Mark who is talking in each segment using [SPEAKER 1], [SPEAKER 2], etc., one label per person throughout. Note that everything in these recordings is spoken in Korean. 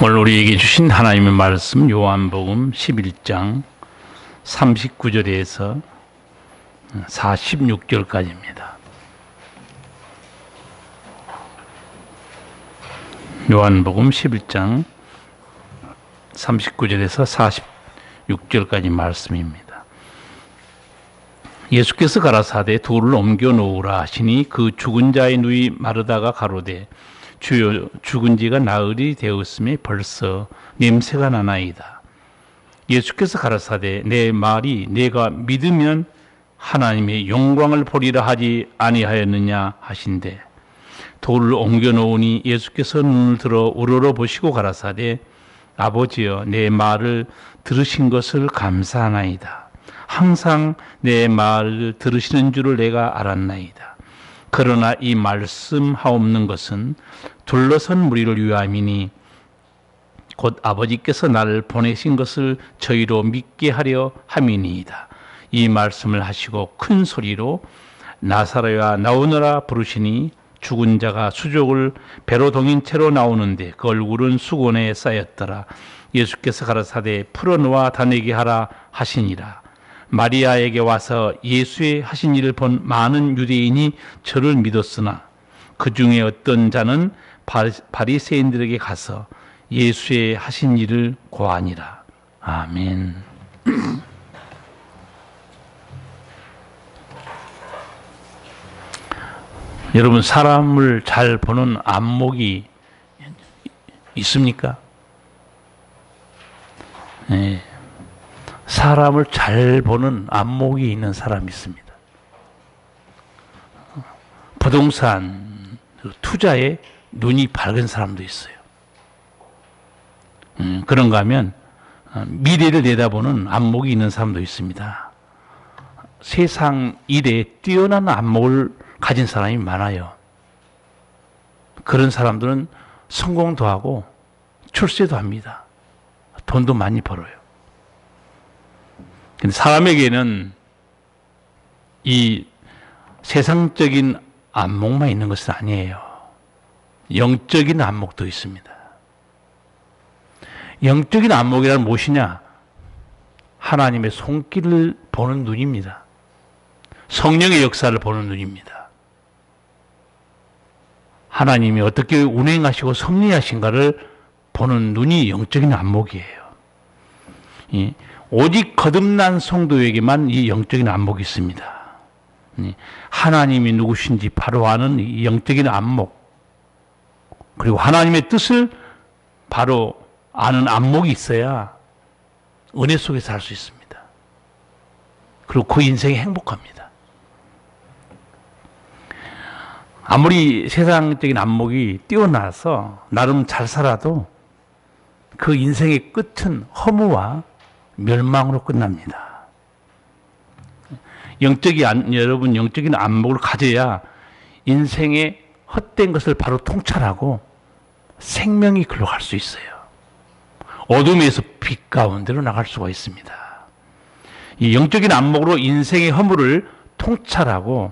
[SPEAKER 1] 오늘 우리에게 주신 하나님의 말씀 요한복음 11장 39절에서 46절까지입니다. 요한복음 11장 39절에서 46절까지 말씀입니다. 예수께서 가라사대 돌을 옮겨 놓으라 하시니 그 죽은 자의 누이 마르다가 가로되 주여 죽은 지가 나흘이 되었음에 벌써 냄새가 나나이다. 예수께서 가라사대 내 말이 내가 믿으면 하나님의 영광을 보리라 하지 아니하였느냐 하신대 돌을 옮겨 놓으니 예수께서 눈을 들어 우러러 보시고 가라사대 아버지여 내 말을 들으신 것을 감사하나이다. 항상 내 말을 들으시는 줄을 내가 알았나이다. 그러나 이 말씀하옵는 것은 둘러선 무리를 위함이니 곧 아버지께서 나를 보내신 것을 저희로 믿게 하려 함이니이다. 이 말씀을 하시고 큰 소리로 나사로야 나오너라 부르시니 죽은 자가 수족을 배로 동인 채로 나오는데 그 얼굴은 수건에 쌓였더라. 예수께서 가라사대 풀어놓아 다니게 하라 하시니라. 마리아에게 와서 예수의 하신 일을 본 많은 유대인이 저를 믿었으나 그 중에 어떤 자는 바리새인들에게 가서 예수의 하신 일을 고하니라. 아멘. 여러분, 사람을 잘 보는 안목이 있습니까? 네. 사람을 잘 보는 안목이 있는 사람이 있습니다. 부동산 투자에 눈이 밝은 사람도 있어요. 그런가 하면 미래를 내다보는 안목이 있는 사람도 있습니다. 세상 일에 뛰어난 안목을 가진 사람이 많아요. 그런 사람들은 성공도 하고 출세도 합니다. 돈도 많이 벌어요. 근데 사람에게는 이 세상적인 안목만 있는 것은 아니에요. 영적인 안목도 있습니다. 영적인 안목이란 무엇이냐? 하나님의 손길을 보는 눈입니다. 성령의 역사를 보는 눈입니다. 하나님이 어떻게 운행하시고 섭리하신가를 보는 눈이 영적인 안목이에요. 오직 거듭난 성도에게만 이 영적인 안목이 있습니다. 하나님이 누구신지 바로 아는 이 영적인 안목, 그리고 하나님의 뜻을 바로 아는 안목이 있어야 은혜 속에 살 수 있습니다. 그리고 그 인생이 행복합니다. 아무리 세상적인 안목이 뛰어나서 나름 잘 살아도 그 인생의 끝은 허무와 멸망으로 끝납니다. 여러분 영적인 안목을 가져야 인생의 헛된 것을 바로 통찰하고 생명이 글로 갈 수 있어요. 어둠에서 빛 가운데로 나갈 수가 있습니다. 이 영적인 안목으로 인생의 허물을 통찰하고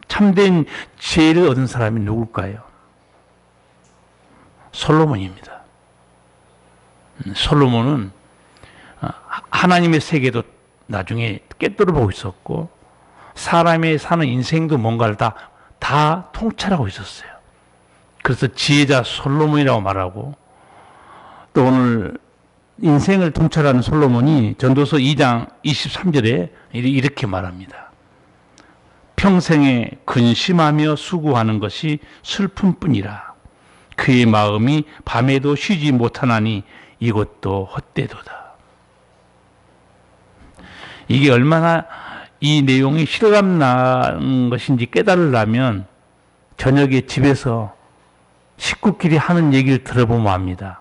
[SPEAKER 1] 참된 지혜를 얻은 사람이 누굴까요? 솔로몬입니다. 솔로몬은 하나님의 세계도 나중에 깨뜨려 보고 있었고 사람의 사는 인생도 뭔가를 다 통찰하고 있었어요. 그래서 지혜자 솔로몬이라고 말하고, 또 오늘 인생을 통찰하는 솔로몬이 전도서 2장 23절에 이렇게 말합니다. 평생에 근심하며 수고하는 것이 슬픔뿐이라. 그의 마음이 밤에도 쉬지 못하나니 이것도 헛되도다. 이게 얼마나 이 내용이 실감 나는 것인지 깨달으려면 저녁에 집에서 식구끼리 하는 얘기를 들어보면 압니다.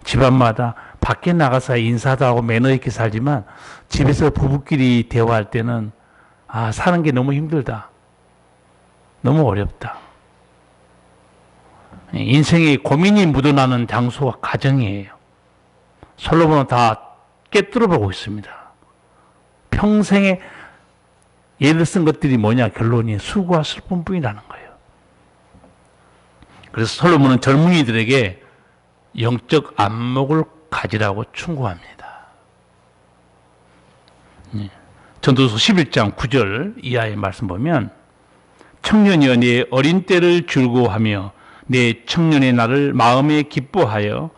[SPEAKER 1] 집안마다 밖에 나가서 인사도 하고 매너 있게 살지만 집에서 부부끼리 대화할 때는 사는 게 너무 힘들다. 너무 어렵다. 인생의 고민이 묻어나는 장소가 가정이에요. 솔로몬은 다 깨뜨려 보고 있습니다. 평생에 예를 쓴 것들이 뭐냐? 결론이 수고와 슬픔뿐이라는 거예요. 그래서 솔로몬은 젊은이들에게 영적 안목을 가지라고 충고합니다. 전도서 11장 9절 이하의 말씀 보면 청년이여 내 어린 때를 즐거워하며 내 청년의 날을 마음에 기뻐하여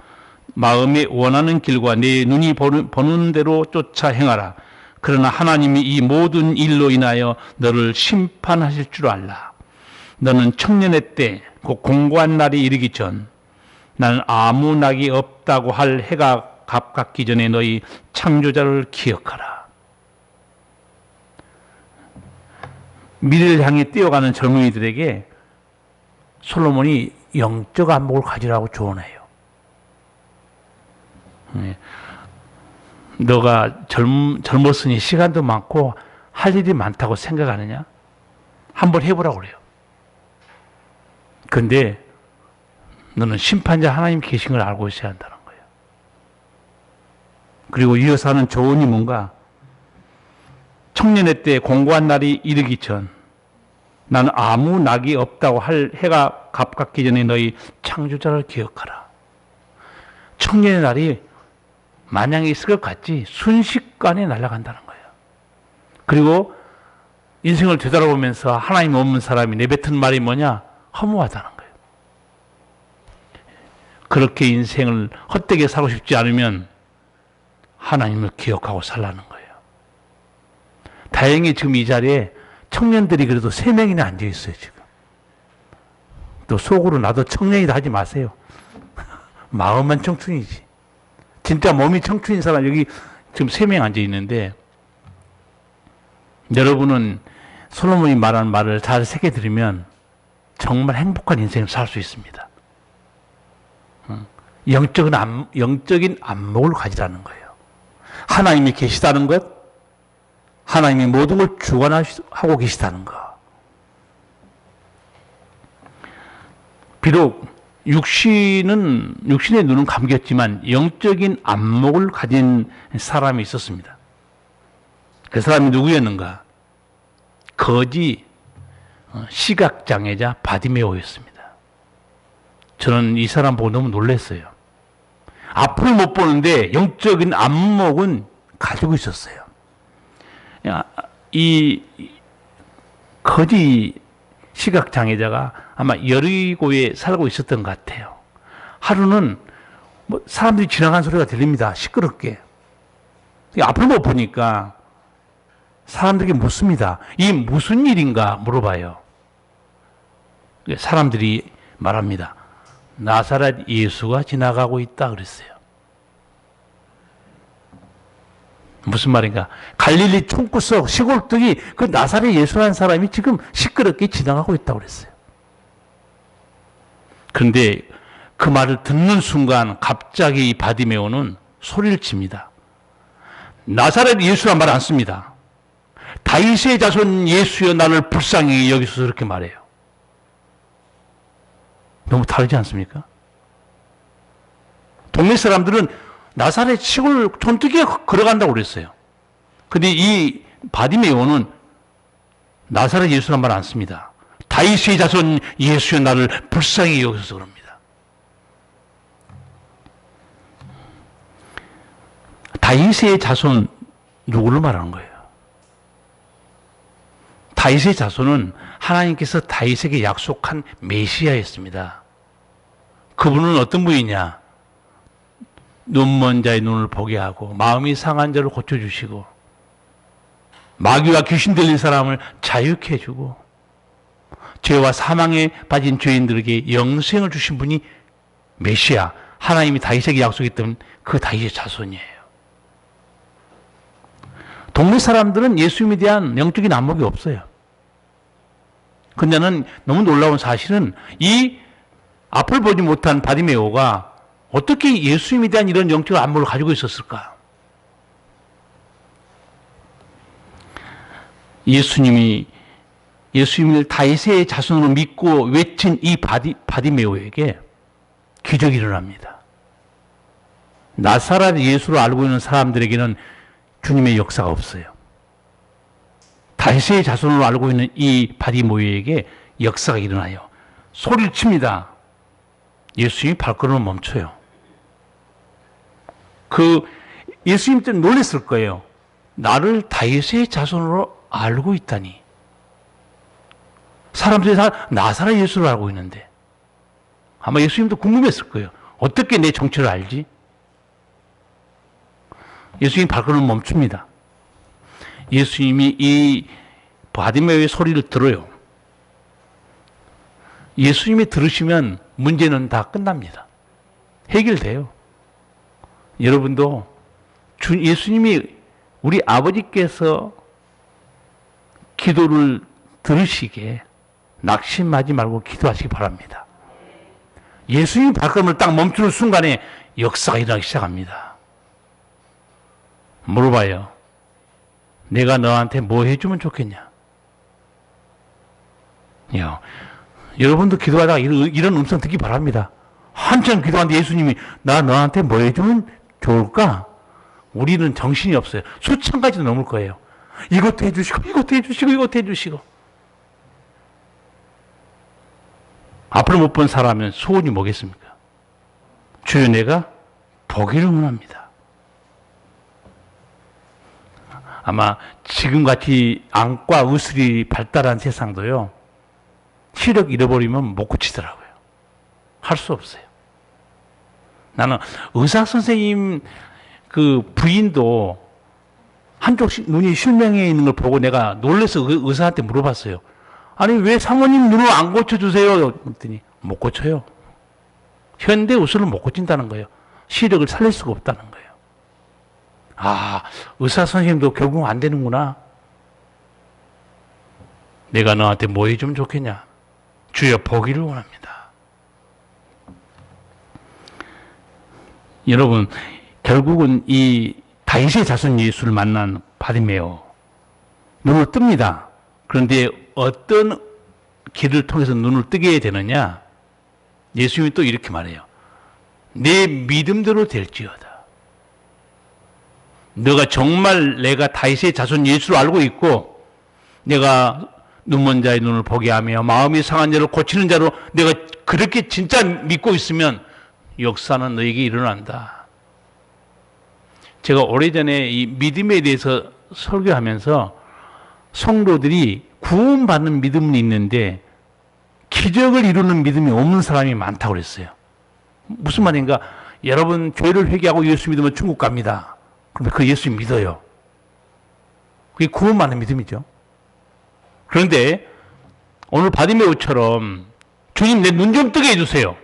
[SPEAKER 1] 마음에 원하는 길과 내 눈이 보는 대로 쫓아 행하라. 그러나 하나님이 이 모든 일로 인하여 너를 심판하실 줄 알라. 너는 청년의 때, 곧 공고한 날이 이르기 전 나는 아무 낙이 없다고 할 해가 가깝기 전에 너희 창조자를 기억하라. 미래를 향해 뛰어가는 젊은이들에게 솔로몬이 영적 안목을 가지라고 조언해요. 너가 젊었으니 시간도 많고 할 일이 많다고 생각하느냐? 한번 해보라고 그래요. 그런데 너는 심판자 하나님 계신 걸 알고 있어야 한다는 거예요. 그리고 이어서 하는 조언이 뭔가? 청년의 때 공고한 날이 이르기 전 나는 아무 낙이 없다고 할 해가 가깝기 전에 너희 창조자를 기억하라. 청년의 날이 마냥에 있을 것 같지 순식간에 날아간다는 거예요. 그리고 인생을 되돌아보면서 하나님 없는 사람이 내뱉은 말이 뭐냐? 허무하다는 거예요. 그렇게 인생을 헛되게 살고 싶지 않으면 하나님을 기억하고 살라는 거예요. 다행히 지금 이 자리에 청년들이 그래도 3명이나 앉아 있어요, 지금. 또 속으로 나도 청년이다 하지 마세요. 마음만 청춘이지. 진짜 몸이 청춘인 사람 여기 지금 3명 앉아 있는데 여러분은 솔로몬이 말하는 말을 잘 새겨들으면 정말 행복한 인생을 살 수 있습니다. 영적인 안목을 가지라는 거예요. 하나님이 계시다는 것, 하나님이 모든 걸 주관하고 계시다는 것. 비록 육신의 눈은 감겼지만 영적인 안목을 가진 사람이 있었습니다. 그 사람이 누구였는가? 거지 시각장애자 바디메오였습니다. 저는 이 사람 보고 너무 놀랐어요. 앞을 못 보는데 영적인 안목은 가지고 있었어요. 이 거지 시각장애자가 아마 여리고에 살고 있었던 것 같아요. 하루는 뭐 사람들이 지나가는 소리가 들립니다. 시끄럽게. 앞을 못 보니까 사람들에게 묻습니다. 이 무슨 일인가 물어봐요. 사람들이 말합니다. 나사렛 예수가 지나가고 있다 그랬어요. 무슨 말인가? 갈릴리 총구석 시골떡이 그 나사렛 예수라는 사람이 지금 시끄럽게 지나가고 있다고 그랬어요. 그런데 그 말을 듣는 순간 갑자기 이 바디메오는 소리를 칩니다. 나사렛 예수란 말 안 씁니다. 다윗의 자손 예수여 나를 불쌍히 여기서 그렇게 말해요. 너무 다르지 않습니까? 동네 사람들은 나사렛 시골 촌뜨기에 걸어간다고 그랬어요. 근데 이 바디메오는 나사렛 예수란 말 안 씁니다. 다윗의 자손 예수여 나를 불쌍히 여기서 그럽니다. 다윗의 자손 누구를 말하는 거예요? 다윗의 자손은 하나님께서 다윗에게 약속한 메시아였습니다. 그분은 어떤 분이냐? 눈먼 자의 눈을 보게 하고 마음이 상한 자를 고쳐주시고 마귀와 귀신 들린 사람을 자유케 해주고 죄와 사망에 빠진 죄인들에게 영생을 주신 분이 메시아, 하나님이 다윗에게 약속했던 그 다윗의 자손이에요. 동네 사람들은 예수님에 대한 영적인 안목이 없어요. 근데는 너무 놀라운 사실은 이 앞을 보지 못한 바디메오가 어떻게 예수님에 대한 이런 영적 안목을 가지고 있었을까? 예수님을 다윗의 자손으로 믿고 외친 이 바디메오에게 기적이 일어납니다. 나사렛 예수로 알고 있는 사람들에게는 주님의 역사가 없어요. 다윗의 자손으로 알고 있는 이 바디메오에게 역사가 일어나요. 소리를 칩니다. 예수님이 발걸음을 멈춰요. 예수님 때 놀랐을 거예요. 나를 다윗의 자손으로 알고 있다니. 사람들이 다 나사렛 예수를 알고 있는데 아마 예수님도 궁금했을 거예요. 어떻게 내 정체를 알지? 예수님 발걸음을 멈춥니다. 예수님이 이 바디메오의 소리를 들어요. 예수님이 들으시면 문제는 다 끝납니다. 해결돼요. 여러분도 예수님이 우리 아버지께서 기도를 들으시게 낙심하지 말고 기도하시기 바랍니다. 예수님 발걸음을 딱 멈추는 순간에 역사가 일어나기 시작합니다. 물어봐요. 내가 너한테 뭐 해주면 좋겠냐? 여러분도 기도하다가 이런 음성 듣기 바랍니다. 한참 기도하는데 예수님이 나 너한테 뭐 해주면 좋을까? 우리는 정신이 없어요. 수천 가지도 넘을 거예요. 이것도 해주시고 이것도 해주시고 이것도 해주시고. 앞으로 못 본 사람은 소원이 뭐겠습니까? 주여 내가 보기를 원합니다. 아마 지금같이 안과 의술이 발달한 세상도요. 시력 잃어버리면 못 고치더라고요. 할 수 없어요. 나는 의사 선생님 그 부인도 한쪽 눈이 실명해 있는 걸 보고 내가 놀라서 의사한테 물어봤어요. 아니 왜 사모님 눈을 안 고쳐주세요? 그랬더니 못 고쳐요. 현대 의술을 못 고친다는 거예요. 시력을 살릴 수가 없다는 거예요. 아, 의사 선생님도 결국 안 되는구나. 내가 너한테 뭐 해주면 좋겠냐? 주여 보기를 원합니다. 여러분, 결국은 이 다윗의 자손 예수를 만난 바디메오 눈을 뜹니다. 그런데 어떤 길을 통해서 눈을 뜨게 되느냐? 예수님이 또 이렇게 말해요. 내 믿음대로 될지어다. 너가 정말 내가 다윗의 자손 예수를 알고 있고 내가 눈먼 자의 눈을 보게 하며 마음이 상한 자를 고치는 자로 내가 그렇게 진짜 믿고 있으면 역사는 너에게 일어난다. 제가 오래전에 이 믿음에 대해서 설교하면서 성도들이 구원받는 믿음은 있는데 기적을 이루는 믿음이 없는 사람이 많다고 그랬어요. 무슨 말인가? 여러분 죄를 회개하고 예수 믿으면 천국 갑니다. 그런데 그 예수 믿어요. 그게 구원받는 믿음이죠. 그런데 오늘 바디메오처럼 주님 내 눈 좀 뜨게 해주세요.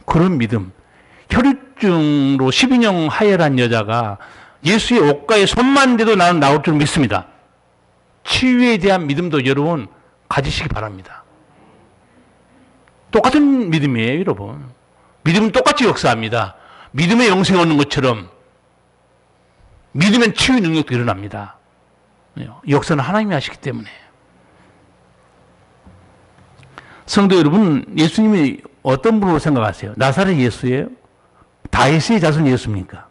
[SPEAKER 1] 그런 믿음. 혈류증으로 12년 하혈한 여자가 예수의 옷가에 손만 대도 나는 나올 줄 믿습니다. 치유에 대한 믿음도 여러분 가지시기 바랍니다. 똑같은 믿음이에요, 여러분. 믿음은 똑같이 역사합니다. 믿음의 영생이 오는 것처럼 믿으면 치유 능력도 일어납니다. 역사는 하나님이 하시기 때문에. 성도 여러분, 예수님이 어떤 분으로 생각하세요? 나사렛 예수예요? 다윗의 자손 예수입니까?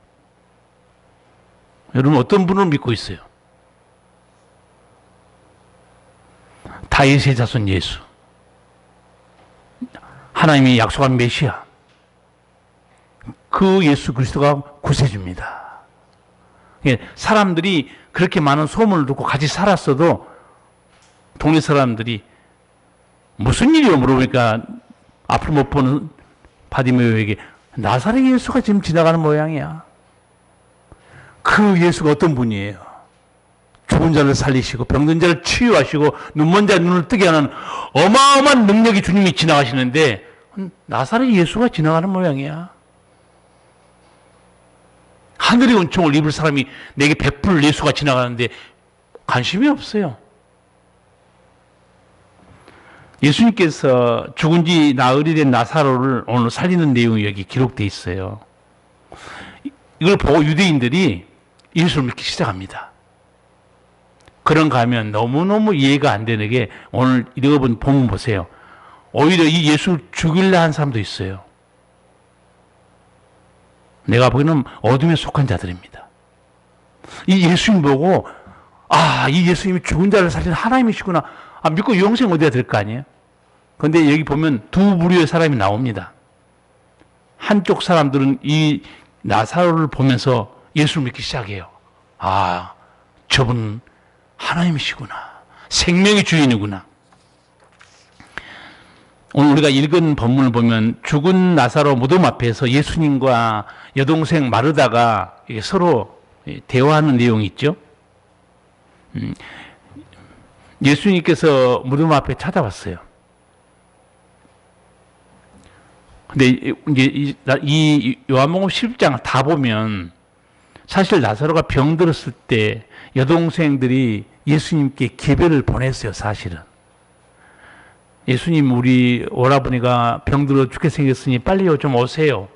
[SPEAKER 1] 여러분 어떤 분을 믿고 있어요? 다윗의 자손 예수. 하나님이 약속한 메시아. 그 예수 그리스도가 구세주입니다. 사람들이 그렇게 많은 소문을 듣고 같이 살았어도 동네 사람들이 무슨 일이요? 물어보니까 앞을 못 보는 바디메오에게 나사렛 예수가 지금 지나가는 모양이야. 그 예수가 어떤 분이에요? 죽은 자를 살리시고 병든 자를 치유하시고 눈먼 자의 눈을 뜨게 하는 어마어마한 능력이 주님이 지나가시는데 나사렛 예수가 지나가는 모양이야. 하늘의 은총을 입을 사람이 내게 베풀 예수가 지나가는데 관심이 없어요. 예수님께서 죽은 지 나흘이 된 나사로를 오늘 살리는 내용이 여기 기록되어 있어요. 이걸 보고 유대인들이 예수를 믿기 시작합니다. 그런가 하면 너무너무 이해가 안 되는 게 오늘 읽어본 본문 보세요. 오히려 이 예수를 죽이려 한 사람도 있어요. 내가 보기에는 어둠에 속한 자들입니다. 이 예수님 보고 이 예수님이 죽은 자를 살리는 하나님이시구나. 믿고 영생 얻어야 될 거 아니에요? 그런데 여기 보면 두 부류의 사람이 나옵니다. 한쪽 사람들은 이 나사로를 보면서 예수를 믿기 시작해요. 아, 저분 하나님이시구나. 생명의 주인이구나. 오늘 우리가 읽은 본문을 보면 죽은 나사로 무덤 앞에서 예수님과 여동생 마르다가 서로 대화하는 내용이 있죠. 예수님께서 무덤 앞에 찾아왔어요. 근데 이제 이 요한복음 11장 다 보면 사실 나사로가 병들었을 때 여동생들이 예수님께 기별을 보냈어요, 사실은. 예수님, 우리 오라버니가 병들어 죽게 생겼으니 빨리 좀 오세요.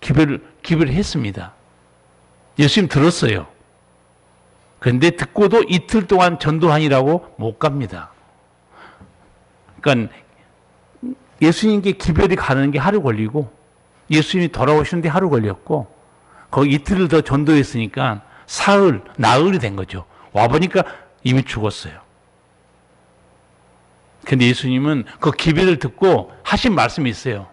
[SPEAKER 1] 기별을 했습니다. 예수님 들었어요. 그런데 듣고도 이틀 동안 전도하니라고 못 갑니다. 그러니까 예수님께 기별이 가는 게 하루 걸리고 예수님이 돌아오시는데 하루 걸렸고 거기 이틀을 더 전도했으니까 사흘, 나흘이 된 거죠. 와보니까 이미 죽었어요. 근데 예수님은 그 기별을 듣고 하신 말씀이 있어요.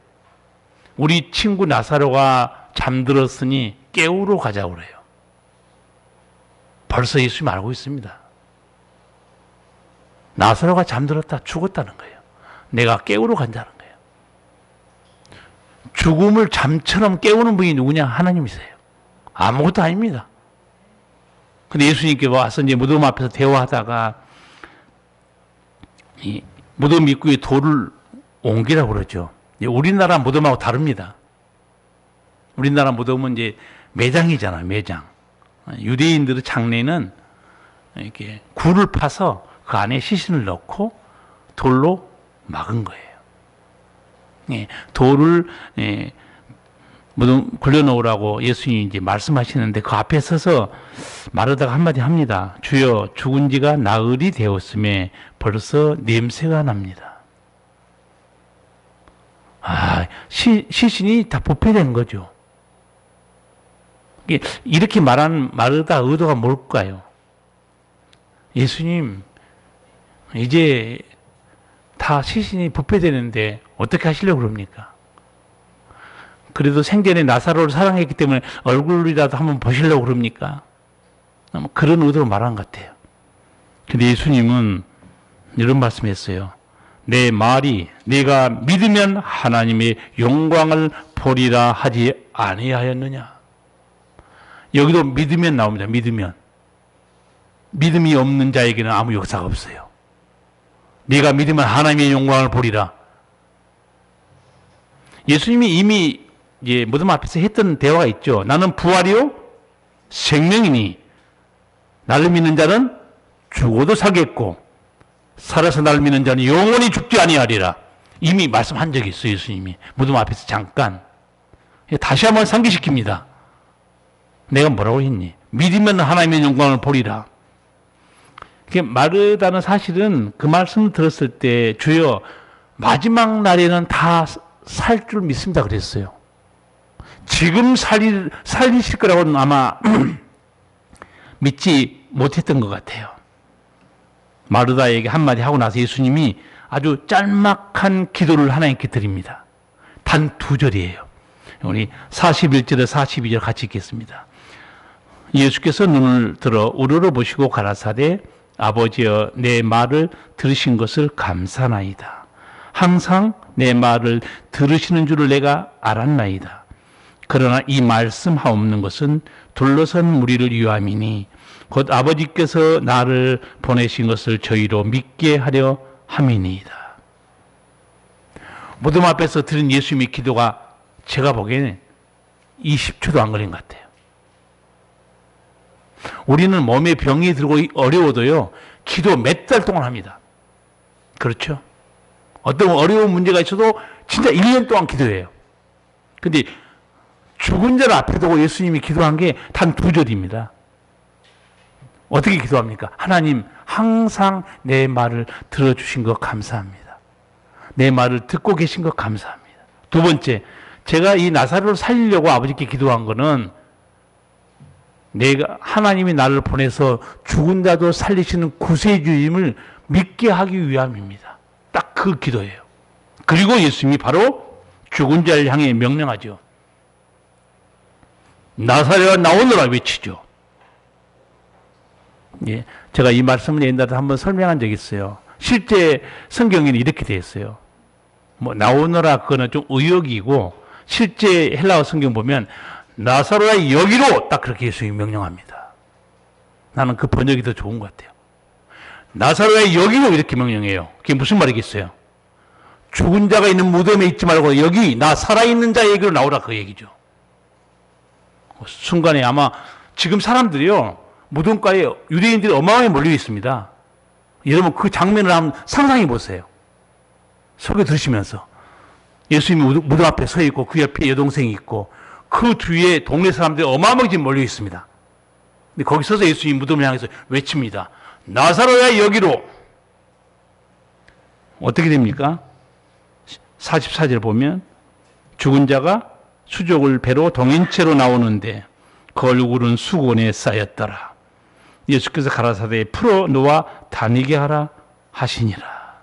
[SPEAKER 1] 우리 친구 나사로가 잠들었으니 깨우러 가자고 그래요. 벌써 예수님 알고 있습니다. 나사로가 잠들었다 죽었다는 거예요. 내가 깨우러 간다는 거예요. 죽음을 잠처럼 깨우는 분이 누구냐? 하나님이세요. 아무것도 아닙니다. 근데 예수님께 와서 이제 무덤 앞에서 대화하다가 이 무덤 입구에 돌을 옮기라고 그러죠. 우리나라 무덤하고 다릅니다. 우리나라 무덤은 이제 매장이잖아요, 매장. 유대인들의 장례는 이렇게 굴을 파서 그 안에 시신을 넣고 돌로 막은 거예요. 예, 돌을 무덤 굴려놓으라고 예수님이 이제 말씀하시는데 그 앞에 서서 마르다가 한마디 합니다. 주여, 죽은 지가 나흘이 되었음에 벌써 냄새가 납니다. 아, 시신이 다 부패된 거죠. 이렇게 말한 마르다 의도가 뭘까요? 예수님, 이제 다 시신이 부패되는데 어떻게 하시려고 그럽니까? 그래도 생전에 나사로를 사랑했기 때문에 얼굴이라도 한번 보시려고 그럽니까? 그런 의도로 말한 것 같아요. 근데 예수님은 이런 말씀했어요. 내 말이 네가 믿으면 하나님의 영광을 보리라 하지 아니하였느냐? 여기도 믿으면 나옵니다. 믿으면. 믿음이 없는 자에게는 아무 역사가 없어요. 네가 믿으면 하나님의 영광을 보리라. 예수님이 이미 이제 무덤 앞에서 했던 대화가 있죠. 나는 부활이요 생명이니 나를 믿는 자는 죽어도 살겠고 살아서 나를 믿는 자는 영원히 죽지 아니하리라. 이미 말씀한 적이 있어요. 예수님이 무덤 앞에서 잠깐 다시 한번 상기시킵니다. 내가 뭐라고 했니? 믿으면 하나님의 영광을 보리라. 마르다는 사실은 그 말씀을 들었을 때 주여 마지막 날에는 다 살 줄 믿습니다 그랬어요. 지금 살리실 거라고는 아마 믿지 못했던 것 같아요. 마르다에게 한마디 하고 나서 예수님이 아주 짤막한 기도를 하나님께 드립니다. 단 2절이에요. 우리 41절에 42절 같이 읽겠습니다. 예수께서 눈을 들어 우러러 보시고 가라사대 아버지여 내 말을 들으신 것을 감사나이다. 항상 내 말을 들으시는 줄을 내가 알았나이다. 그러나 이 말씀하옵는 것은 둘러선 무리를 위함이니 곧 아버지께서 나를 보내신 것을 저희로 믿게 하려 함이니이다. 무덤 앞에서 드린 예수님의 기도가 제가 보기에는 20초도 안 걸린 것 같아요. 우리는 몸에 병이 들고 어려워도요, 기도 몇 달 동안 합니다. 그렇죠? 어떤 어려운 문제가 있어도 진짜 1년 동안 기도해요. 근데 죽은 자를 앞에 두고 예수님이 기도한 게 단 2절입니다. 어떻게 기도합니까? 하나님, 항상 내 말을 들어주신 것 감사합니다. 내 말을 듣고 계신 것 감사합니다. 두 번째, 제가 이 나사로를 살리려고 아버지께 기도한 거는 내가 하나님이 나를 보내서 죽은 자도 살리시는 구세주임을 믿게 하기 위함입니다. 딱 그 기도예요. 그리고 예수님이 바로 죽은 자를 향해 명령하죠. 나사렛아 나오너라 외치죠. 예, 제가 이 말씀을 옛날에 한번 설명한 적이 있어요. 실제 성경에는 이렇게 되어 있어요. 뭐 나오너라 그거는 좀 의역이고 실제 헬라어 성경 보면 나사로야 여기로 딱 그렇게 예수님이 명령합니다. 나는 그 번역이 더 좋은 것 같아요. 나사로야 여기로 이렇게 명령해요. 그게 무슨 말이겠어요? 죽은 자가 있는 무덤에 있지 말고 여기 나 살아있는 자 얘기로 나오라 그 얘기죠. 순간에 아마 지금 사람들이요 무덤가에 유대인들이 어마어마하게 몰려 있습니다. 여러분 그 장면을 한번 상상해 보세요. 설교 들으시면서 예수님이 무덤 앞에 서 있고 그 옆에 여동생이 있고 그 뒤에 동네 사람들이 어마어마하게 몰려 있습니다. 근데 거기 서서 예수님이 무덤을 향해서 외칩니다. 나사로야 여기로. 어떻게 됩니까? 44절 보면 죽은 자가 수족을 배로 동인체로 나오는데 그 얼굴은 수건에 쌓였더라. 예수께서 가라사대 풀어 놓아 다니게 하라 하시니라.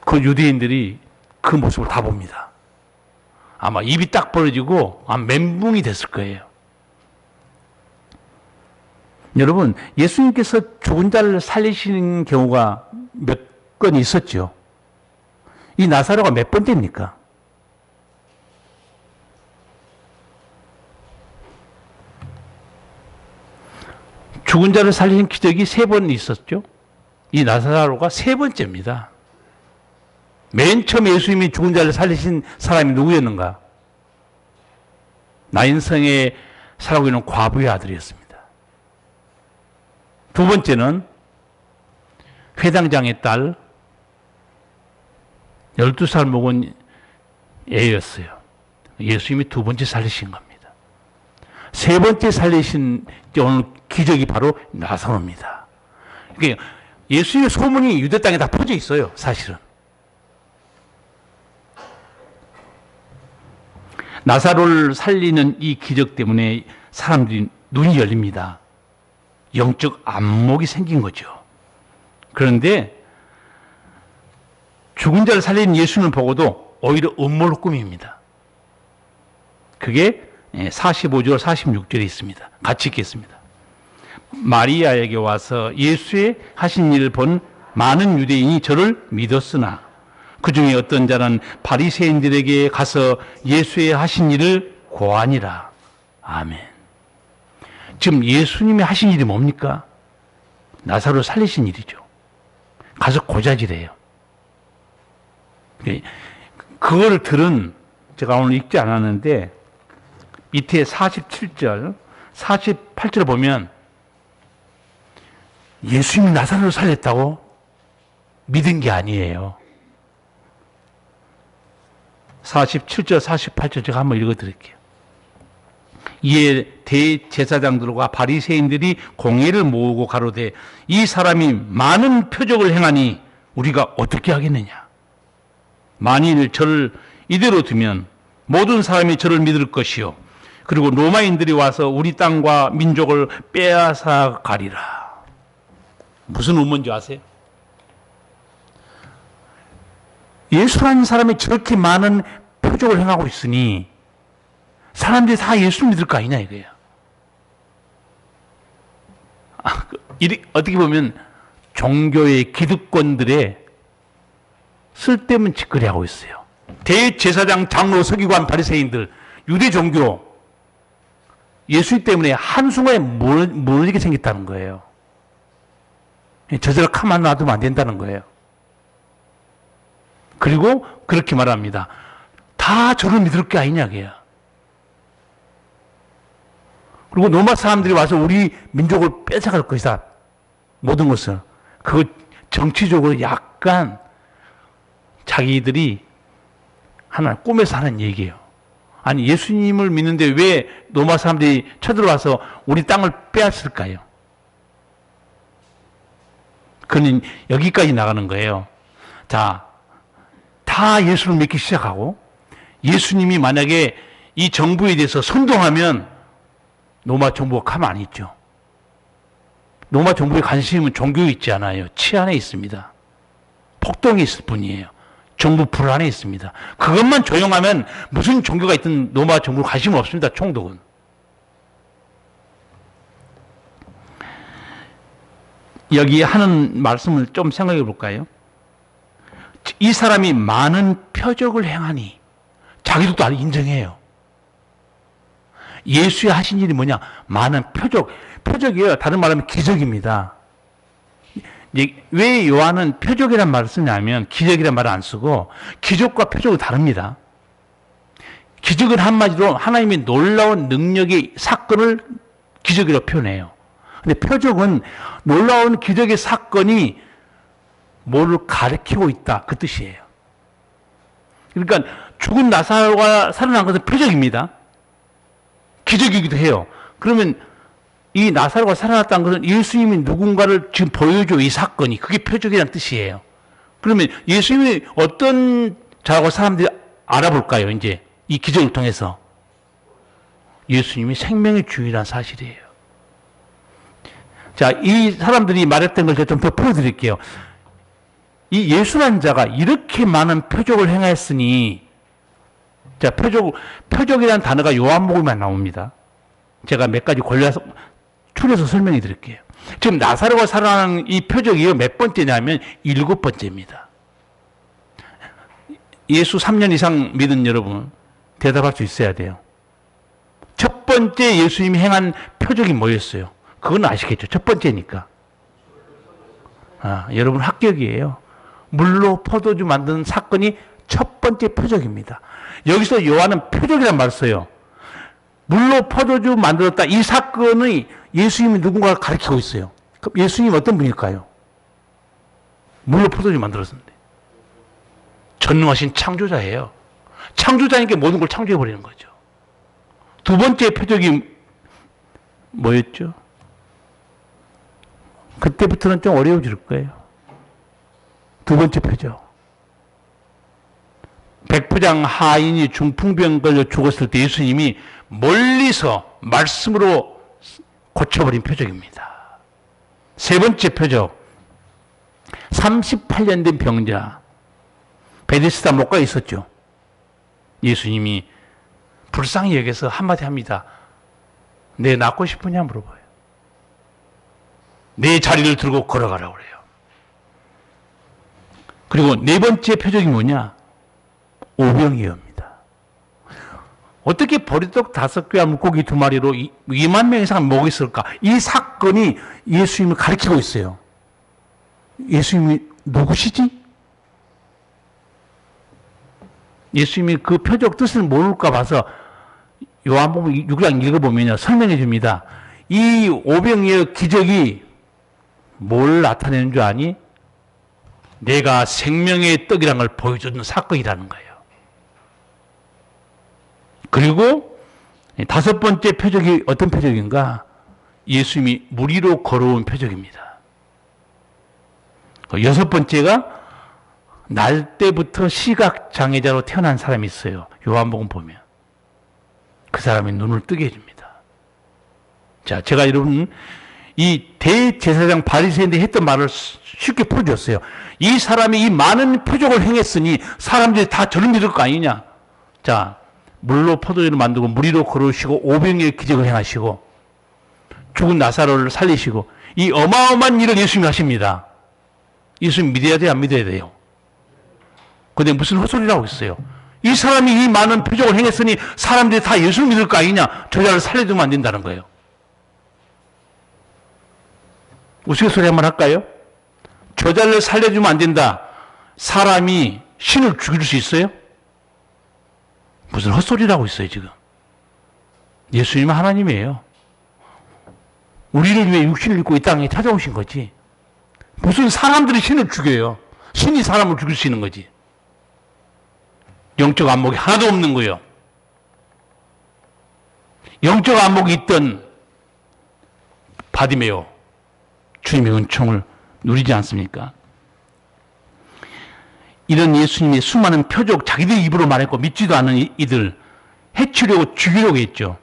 [SPEAKER 1] 그 유대인들이 그 모습을 다 봅니다. 아마 입이 딱 벌어지고 멘붕이 됐을 거예요. 여러분, 예수님께서 죽은 자를 살리시는 경우가 몇 건 있었죠. 이 나사로가 몇 번째입니까? 죽은 자를 살리신 기적이 3번 있었죠. 이 나사로가 3번째입니다. 맨 처음 예수님이 죽은 자를 살리신 사람이 누구였는가? 나인성에 살고 있는 과부의 아들이었습니다. 2번째는 회당장의 딸 12살 먹은 애였어요. 예수님이 2번째 살리신 겁니다. 3번째 살리신 오늘 기적이 바로 나사로입니다. 그러니까 예수님의 소문이 유대 땅에 다 퍼져 있어요. 사실은. 나사로를 살리는 이 기적 때문에 사람들이 눈이 열립니다. 영적 안목이 생긴 거죠. 그런데 죽은 자를 살리는 예수님을 보고도 오히려 음모를 꾸밉니다. 그게 45절 46절에 있습니다. 같이 읽겠습니다. 마리아에게 와서 예수의 하신 일을 본 많은 유대인이 저를 믿었으나 그 중에 어떤 자는 바리새인들에게 가서 예수의 하신 일을 고하니라. 아멘. 지금 예수님이 하신 일이 뭡니까? 나사로 살리신 일이죠. 가서 고자질해요. 그걸 들은 제가 오늘 읽지 않았는데 밑에 47절, 48절 보면 예수님이 나사로를 살렸다고 믿은 게 아니에요. 47절, 48절 제가 한번 읽어드릴게요. 이에 대제사장들과 바리새인들이 공회를 모으고 가로되 이 사람이 많은 표적을 행하니 우리가 어떻게 하겠느냐. 만일 저를 이대로 두면 모든 사람이 저를 믿을 것이요 그리고 로마인들이 와서 우리 땅과 민족을 빼앗아 가리라. 무슨 음모인지 아세요? 예수라는 사람이 저렇게 많은 표적을 행하고 있으니 사람들이 다 예수 믿을 거 아니냐 이거예요. 어떻게 보면 종교의 기득권들의 쓸데없는 짓거리 하고 있어요. 대제사장, 장로, 서기관, 바리새인들, 유대 종교 예수 때문에 한순간에 무너지게 생겼다는 거예요. 저절로 가만 놔두면 안 된다는 거예요. 그리고 그렇게 말합니다. 다 저를 믿을 게 아니냐 그야. 그리고 로마 사람들이 와서 우리 민족을 뺏어갈 것이다. 모든 것을. 그거 정치적으로 약간 자기들이 하나 꿈에서 하는 얘기예요. 아니 예수님을 믿는데 왜 로마 사람들이 쳐들어와서 우리 땅을 빼앗을까요? 그는 여기까지 나가는 거예요. 자, 다 예수를 믿기 시작하고 예수님이 만약에 이 정부에 대해서 선동하면 로마 정부가 가만히 있죠. 로마 정부의 관심은 종교에 있지 않아요. 치안에 있습니다. 폭동이 있을 뿐이에요. 정부 불안에 있습니다. 그것만 조용하면 무슨 종교가 있든 로마 정부 관심 없습니다. 총독은. 여기 하는 말씀을 좀 생각해 볼까요? 이 사람이 많은 표적을 행하니 자기도 다 인정해요. 예수의 하신 일이 뭐냐? 많은 표적이에요. 다른 말하면 기적입니다. 왜 요한은 표적이란 말을 쓰냐면 기적이란 말을 안 쓰고 기적과 표적은 다릅니다. 기적은 한마디로 하나님의 놀라운 능력의 사건을 기적이라고 표현해요. 근데 표적은 놀라운 기적의 사건이 뭐를 가리키고 있다 그 뜻이에요. 그러니까 죽은 나사로가 살아난 것은 표적입니다. 기적이기도 해요. 그러면 이 나사로가 살아났다는 것은 예수님이 누군가를 지금 보여줘 이 사건이 그게 표적이라는 뜻이에요. 그러면 예수님이 어떤 자라고 사람들이 알아볼까요? 이제 이 기적을 통해서 예수님이 생명의 주인이라는 사실이에요. 자, 이 사람들이 말했던 걸 제가 좀 더 풀어드릴게요. 이 예수라는 자가 이렇게 많은 표적을 행했으니, 자, 표적이라는 단어가 요한복음에만 나옵니다. 제가 몇 가지 골라서 추려서 설명해 드릴게요. 지금 나사로가 살아나는 이 표적이요 몇 번째냐면 7번째입니다. 예수 3년 이상 믿은 여러분 대답할 수 있어야 돼요. 첫 번째 예수님이 행한 표적이 뭐였어요? 그건 아시겠죠? 첫 번째니까. 여러분 합격이에요. 물로 포도주 만드는 사건이 첫 번째 표적입니다. 여기서 요한은 표적이란 말을 써요. 물로 포도주 만들었다. 이 사건의 예수님이 누군가를 가리키고 있어요. 그럼 예수님이 어떤 분일까요? 물로 포도주 만들었는데. 전능하신 창조자예요. 창조자니까 모든 걸 창조해버리는 거죠. 두 번째 표적이 뭐였죠? 그때부터는 좀 어려워질 거예요. 두 번째 표적. 백부장 하인이 중풍병 걸려 죽었을 때 예수님이 멀리서 말씀으로 고쳐버린 표적입니다. 세 번째 표적. 38년 된 병자. 베데스다 목가에 있었죠. 예수님이 불쌍히 여겨서 한마디 합니다. 내 낫고 싶으냐 물어봐요. 내 자리를 들고 걸어가라고 그래요. 그리고 네 번째 표적이 뭐냐? 오병이어입니다. 어떻게 보리떡 5개와 물고기 2마리로 2만 명 이상 먹고 있을까? 이 사건이 예수님을 가리키고 있어요. 예수님이 누구시지? 예수님이 그 표적 뜻을 모를까 봐서 요한복음 6장 읽어보면요 설명해 줍니다. 이 오병이어 기적이 뭘 나타내는 줄 아니? 내가 생명의 떡이라는 걸 보여주는 사건이라는 거예요. 그리고 5번째 표적이 어떤 표적인가? 예수님이 물 위로 걸어온 표적입니다. 6번째가 날 때부터 시각장애자로 태어난 사람이 있어요. 요한복음 보면. 그 사람이 눈을 뜨게 해줍니다. 자, 제가 여러분 이 대제사장 바리새인들이 했던 말을 쉽게 풀어줬어요. 이 사람이 이 많은 표적을 행했으니 사람들이 다 저를 믿을 거 아니냐. 자, 물로 포도주를 만들고 물 위로 걸으시고 오병이어의 기적을 행하시고 죽은 나사로를 살리시고 이 어마어마한 일을 예수님이 하십니다. 예수님 믿어야 돼요? 안 믿어야 돼요? 근데 무슨 헛소리라고 있어요. 이 사람이 이 많은 표적을 행했으니 사람들이 다 예수를 믿을 거 아니냐. 저자를 살려두면 안 된다는 거예요. 우스갯소리 한번 할까요? 저자를 살려주면 안 된다. 사람이 신을 죽일 수 있어요? 무슨 헛소리라고 있어요 지금. 예수님은 하나님이에요. 우리를 위해 육신을 입고 이 땅에 찾아오신 거지. 무슨 사람들이 신을 죽여요. 신이 사람을 죽일 수 있는 거지. 영적 안목이 하나도 없는 거예요. 영적 안목이 있던 바디메오 주님의 은총을 누리지 않습니까? 이런 예수님의 수많은 표적 자기들 입으로 말했고 믿지도 않은 이들 해치려고 죽이려고 했죠.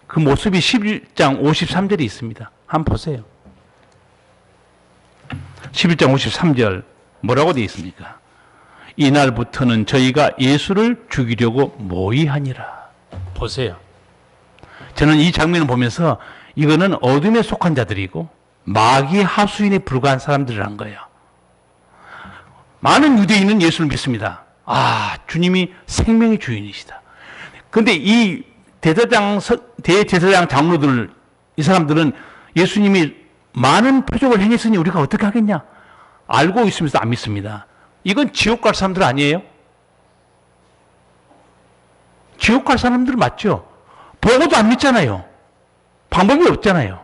[SPEAKER 1] 그 모습이 11장 53절에 있습니다. 한번 보세요. 11장 53절 뭐라고 되어 있습니까? 이날부터는 저희가 예수를 죽이려고 모의하니라. 보세요. 저는 이 장면을 보면서 이거는 어둠에 속한 자들이고 마귀 하수인에 불과한 사람들이란 거예요. 많은 유대인은 예수를 믿습니다. 아, 주님이 생명의 주인이시다. 그런데 이 대제사장 장로들, 이 사람들은 예수님이 많은 표적을 행했으니 우리가 어떻게 하겠냐? 알고 있으면서 안 믿습니다. 이건 지옥 갈 사람들 아니에요? 지옥 갈 사람들 맞죠? 보고도 안 믿잖아요. 방법이 없잖아요.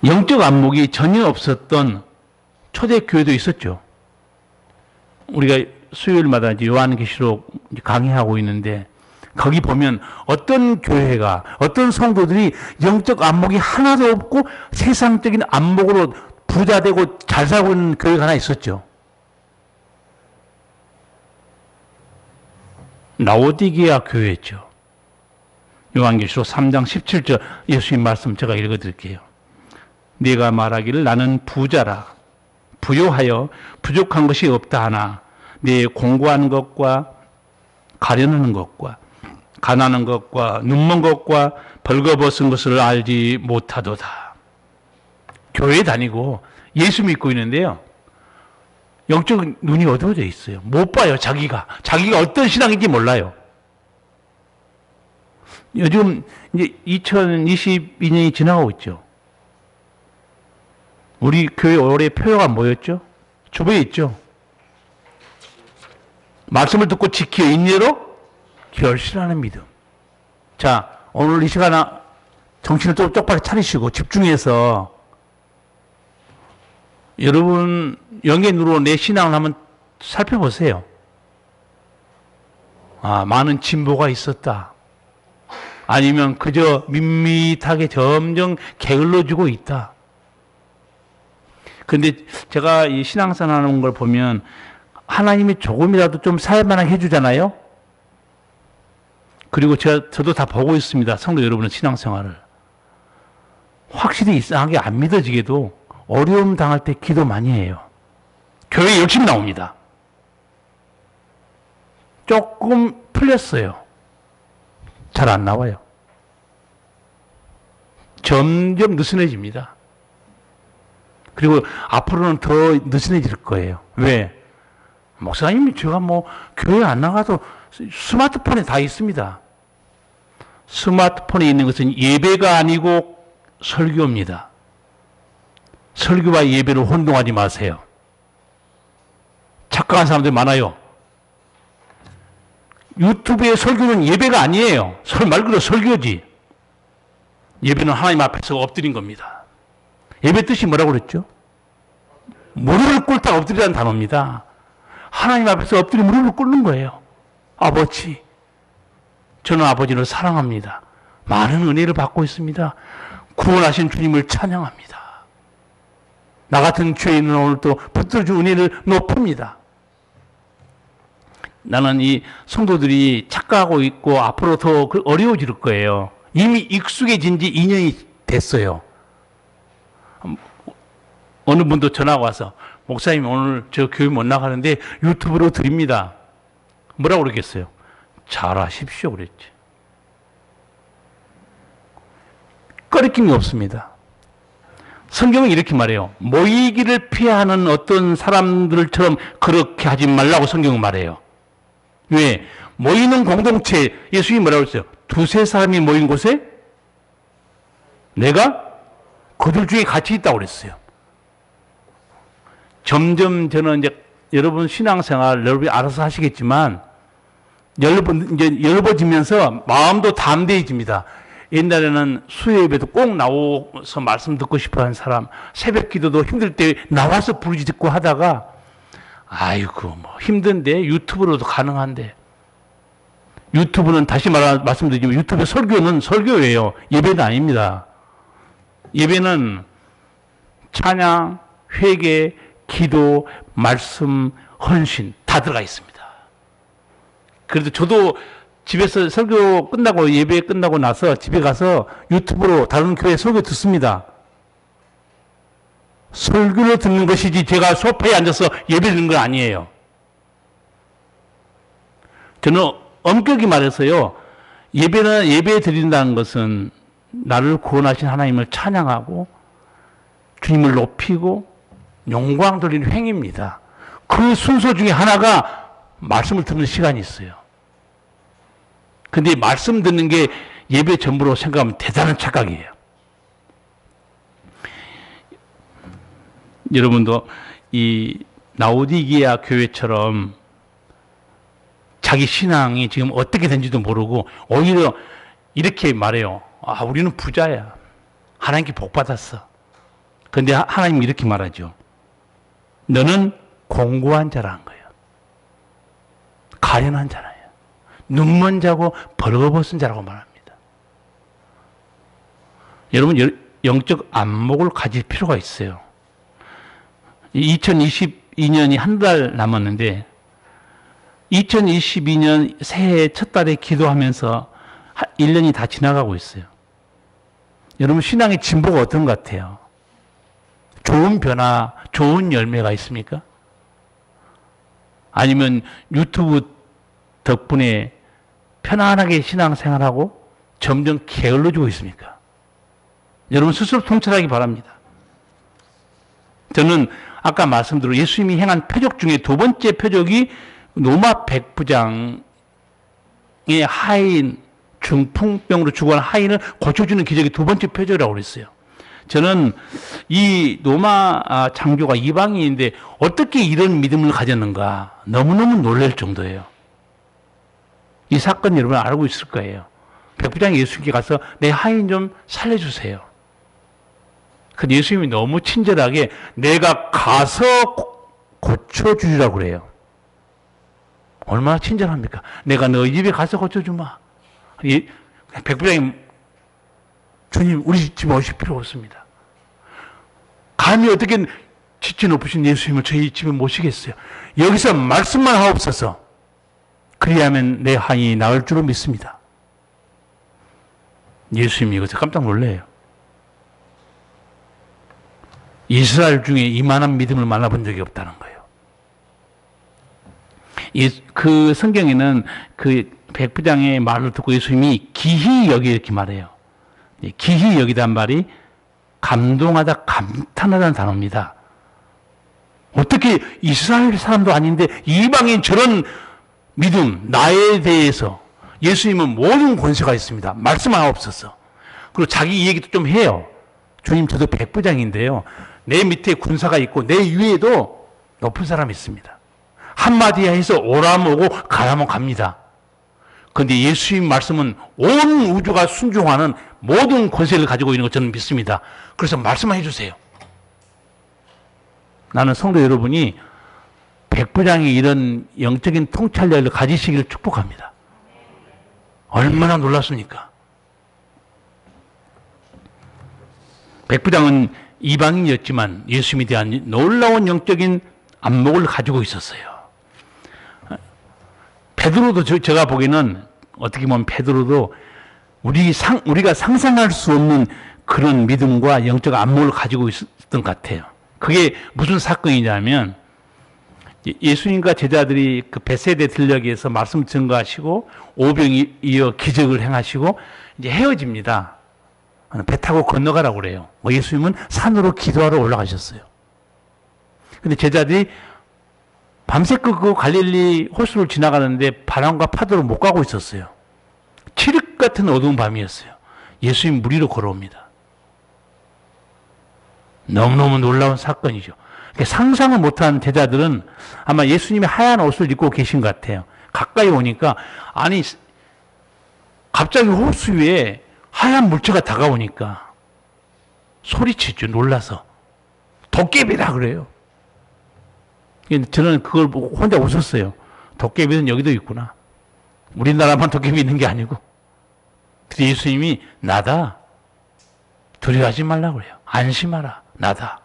[SPEAKER 1] 영적 안목이 전혀 없었던 초대교회도 있었죠. 우리가 수요일마다 이제 요한계시록 강의하고 있는데 거기 보면 어떤 교회가, 어떤 성도들이 영적 안목이 하나도 없고 세상적인 안목으로 부자되고 잘 살고 있는 교회가 하나 있었죠. 라오디게아 교회였죠. 요한계시록 3장 17절 예수님 말씀 제가 읽어드릴게요. 네가 말하기를 나는 부자라 부요하여 부족한 것이 없다 하나 네 공고한 것과 가련하는 것과 가난한 것과 눈먼 것과 벌거벗은 것을 알지 못하도다. 교회 다니고 예수 믿고 있는데요. 영적 눈이 어두워져 있어요. 못 봐요. 자기가 어떤 신앙인지 몰라요. 요즘 이제 2022년이 지나가고 있죠. 우리 교회 올해 표어가 뭐였죠? 주보에 있죠. 말씀을 듣고 지켜 인내로 결실하는 믿음. 자, 오늘 이 시간에 정신을 좀 똑바로 차리시고 집중해서 여러분 영의 눈으로 내 신앙을 한번 살펴보세요. 아, 많은 진보가 있었다. 아니면 그저 밋밋하게 점점 게을러지고 있다. 근데 제가 이 신앙생활 하는 걸 보면 하나님이 조금이라도 좀 살만하게 해주잖아요. 그리고 저도 다 보고 있습니다. 성도 여러분의 신앙생활을. 확실히 이상하게 안 믿어지게도 어려움 당할 때 기도 많이 해요. 교회 열심히 나옵니다. 조금 풀렸어요. 잘 안 나와요. 점점 느슨해집니다. 그리고 앞으로는 더 느슨해질 거예요. 왜? 목사님이 제가 뭐 교회 안 나가도 스마트폰에 다 있습니다. 스마트폰에 있는 것은 예배가 아니고 설교입니다. 설교와 예배를 혼동하지 마세요. 착각한 사람들이 많아요. 유튜브의 설교는 예배가 아니에요. 말 그대로 설교지. 예배는 하나님 앞에서 엎드린 겁니다. 예배 뜻이 뭐라고 그랬죠? 무릎을 꿇다 엎드리라는 단어입니다. 하나님 앞에서 엎드려 무릎을 꿇는 거예요. 아버지, 저는 아버지를 사랑합니다. 많은 은혜를 받고 있습니다. 구원하신 주님을 찬양합니다. 나 같은 죄인은 오늘도 붙들어준 은혜를 높입니다. 나는 이 성도들이 착각하고 있고 앞으로 더 어려워질 거예요. 이미 익숙해진 지 2년이 됐어요. 어느 분도 전화가 와서 목사님 오늘 저 교회 못 나가는데 유튜브로 드립니다. 뭐라고 그러겠어요? 잘하십시오 그랬지. 꺼리낌이 없습니다. 성경은 이렇게 말해요. 모이기를 피하는 어떤 사람들처럼 그렇게 하지 말라고 성경은 말해요. 왜? 모이는 공동체, 예수님이 뭐라고 했어요? 두세 사람이 모인 곳에 내가 그들 중에 같이 있다고 그랬어요. 점점 저는 이제 여러분 신앙생활 여러분이 알아서 하시겠지만 이제 열어지면서 마음도 담대해집니다. 옛날에는 수요예배도 꼭 나와서 말씀 듣고 싶어 하는 사람, 새벽 기도도 힘들 때 나와서 부르지 듣고 하다가 아이고 뭐 힘든데 유튜브로도 가능한데, 유튜브는 다시 말씀드리지만 유튜브 설교는 설교예요. 예배는 아닙니다. 예배는 찬양, 회개, 기도, 말씀, 헌신 다 들어가 있습니다. 그래도 저도 집에서 설교 끝나고 예배 끝나고 나서 집에 가서 유튜브로 다른 교회 설교 듣습니다. 설교를 듣는 것이지 제가 소파에 앉아서 예배 드리는 건 아니에요. 저는 엄격히 말해서요, 예배 드린다는 것은 나를 구원하신 하나님을 찬양하고 주님을 높이고 영광 돌리는 행위입니다. 그 순서 중에 하나가 말씀을 듣는 시간이 있어요. 근데 말씀 듣는 게 예배 전부로 생각하면 대단한 착각이에요. 여러분도 이 라오디게아 교회처럼 자기 신앙이 지금 어떻게 된지도 모르고 오히려 이렇게 말해요. 아, 우리는 부자야. 하나님께 복 받았어. 근데 하나님이 이렇게 말하죠. 너는 공고한 자라는 거예요. 가련한 자라예요. 눈먼 자고 벌거벗은 자라고 말합니다. 여러분, 영적 안목을 가질 필요가 있어요. 2022년이 한 달 남았는데 2022년 새해 첫 달에 기도하면서 1년이 다 지나가고 있어요. 여러분, 신앙의 진보가 어떤 것 같아요? 좋은 변화, 좋은 열매가 있습니까? 아니면 유튜브 덕분에 편안하게 신앙생활하고 점점 게을러지고 있습니까? 여러분 스스로 통찰하기 바랍니다. 저는 아까 말씀드린 예수님이 행한 표적 중에 두 번째 표적이 로마 백부장의 하인, 중풍병으로 죽어간 하인을 고쳐주는 기적이 두 번째 표적이라고 그랬어요. 저는 이 로마 장교가 이방인인데 어떻게 이런 믿음을 가졌는가 너무너무 놀랄 정도예요. 이 사건 여러분 알고 있을 거예요. 백부장이 예수님께 가서 내 하인 좀 살려주세요. 근데 예수님이 너무 친절하게 내가 가서 고쳐주리라고 그래요. 얼마나 친절합니까? 내가 너희 집에 가서 고쳐주마. 백부장이 주님 우리 집에 오실 필요 없습니다. 감히 어떻게 지체 높으신 예수님을 저희 집에 모시겠어요. 여기서 말씀만 하옵소서. 그리하면 내 하인이 나을 줄로 믿습니다. 예수님이 이것을 깜짝 놀래요. 이스라엘 중에 이만한 믿음을 만나본 적이 없다는 거예요. 그 성경에는 그 백부장의 말을 듣고 예수님이 기히 여기 이렇게 말해요. 기히 여기단 말이 감동하다, 감탄하다는 단어입니다. 어떻게 이스라엘 사람도 아닌데 이방인 저런 믿음, 나에 대해서 예수님은 모든 권세가 있습니다. 말씀하옵소서. 그리고 자기 얘기도 좀 해요. 주님 저도 백부장인데요. 내 밑에 군사가 있고 내 위에도 높은 사람이 있습니다. 한마디 해서 오라면 오고 가라면 갑니다. 그런데 예수님 말씀은 온 우주가 순종하는 모든 권세를 가지고 있는 것 저는 믿습니다. 그래서 말씀해 주세요. 나는 성도 여러분이 백부장이 이런 영적인 통찰력을 가지시기를 축복합니다. 얼마나 놀랐습니까? 백부장은 이방인이었지만 예수님에 대한 놀라운 영적인 안목을 가지고 있었어요. 베드로도 제가 보기에는 어떻게 보면 베드로도 우리가 상상할 수 없는 그런 믿음과 영적 안목을 가지고 있었던 것 같아요. 그게 무슨 사건이냐면 예수님과 제자들이 그 베세데 들녘에서 말씀 증거하시고 오병 이어 기적을 행하시고 이제 헤어집니다. 배 타고 건너가라고 그래요. 예수님은 산으로 기도하러 올라가셨어요. 근데 제자들이 밤새 그 갈릴리 호수를 지나가는데 바람과 파도로 못 가고 있었어요. 칠흑 같은 어두운 밤이었어요. 예수님 물 위로 걸어옵니다. 너무너무 놀라운 사건이죠. 상상을 못한 제자들은 아마 예수님이 하얀 옷을 입고 계신 것 같아요. 가까이 오니까 아니 갑자기 호수 위에 하얀 물체가 다가오니까 소리치죠. 놀라서. 도깨비라 그래요. 저는 그걸 보고 혼자 웃었어요. 도깨비는 여기도 있구나. 우리나라만 도깨비 있는 게 아니고. 그래서 예수님이 나다. 두려워하지 말라고 그래요. 안심하라. 나다.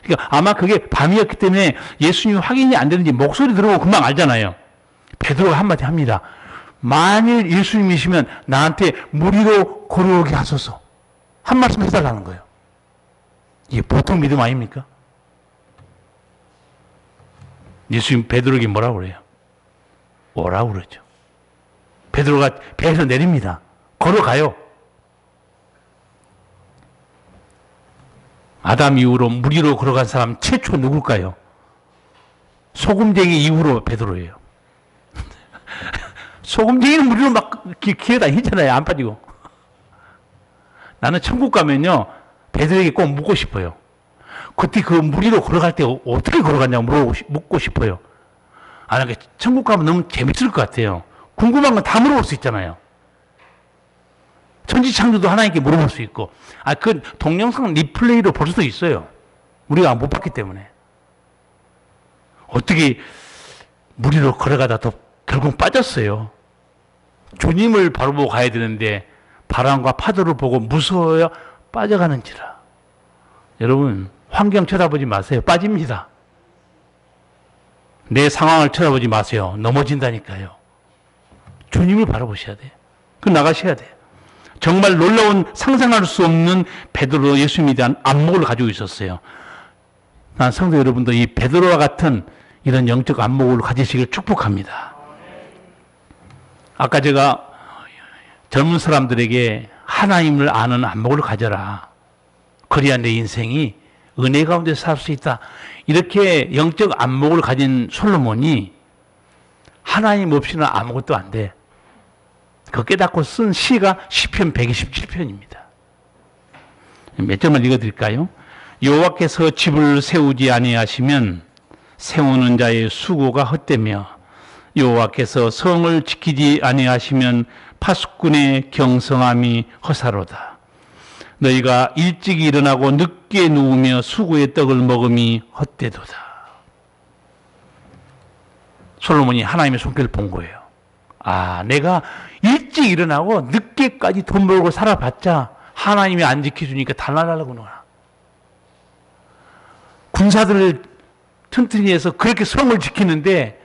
[SPEAKER 1] 그러니까 아마 그게 밤이었기 때문에 예수님이 확인이 안 되는지 목소리 들어보고 금방 알잖아요. 베드로가 한마디 합니다. 만일 예수님이시면 나한테 물 위로 걸어오게 하소서. 한 말씀 해달라는 거예요. 이게 보통 믿음 아닙니까? 예수님 베드로에게 뭐라고 그래요? 오라고 그러죠. 베드로가 배에서 내립니다. 걸어가요. 아담 이후로 물 위로 걸어간 사람 최초 누굴까요? 소금쟁이 이후로 베드로예요. 소금쟁이는 물 위로 막 기어다니잖아요. 안 빠지고. 나는 천국 가면요, 베드로에게 꼭 묻고 싶어요. 그때 그 물 위로 걸어갈 때 어떻게 걸어갔냐고 묻고 싶어요. 아, 천국 가면 너무 재밌을 것 같아요. 궁금한 건 다 물어볼 수 있잖아요. 천지창조도 하나님께 물어볼 수 있고, 그 동영상 리플레이로 볼 수도 있어요. 우리가 못 봤기 때문에. 어떻게 물 위로 걸어가다 또 결국 빠졌어요. 주님을 바로 보고 가야 되는데 바람과 파도를 보고 무서워야 빠져가는지라. 여러분, 환경 쳐다보지 마세요. 빠집니다. 내 상황을 쳐다보지 마세요. 넘어진다니까요. 주님을 바라보셔야 돼요. 그 나가셔야 돼요. 정말 놀라운 상상할 수 없는 베드로 예수님에 대한 안목을 가지고 있었어요. 난 성도 여러분도 이 베드로와 같은 이런 영적 안목을 가지시길 축복합니다. 아까 제가 젊은 사람들에게 하나님을 아는 안목을 가져라. 그래야 내 인생이 은혜 가운데 살 수 있다. 이렇게 영적 안목을 가진 솔로몬이 하나님 없이는 아무것도 안 돼. 그 깨닫고 쓴 시가 시편 127편입니다. 몇 점을 읽어드릴까요? 여호와께서 집을 세우지 아니하시면 세우는 자의 수고가 헛되며 여호와께서 성을 지키지 아니하시면 파수꾼의 경성함이 허사로다. 너희가 일찍 일어나고 늦게 누우며 수고의 떡을 먹음이 헛되도다. 솔로몬이 하나님의 손길을 본 거예요. 내가 일찍 일어나고 늦게까지 돈 벌고 살아봤자 하나님이 안 지켜주니까 달라달라구나. 군사들을 튼튼히 해서 그렇게 성을 지키는데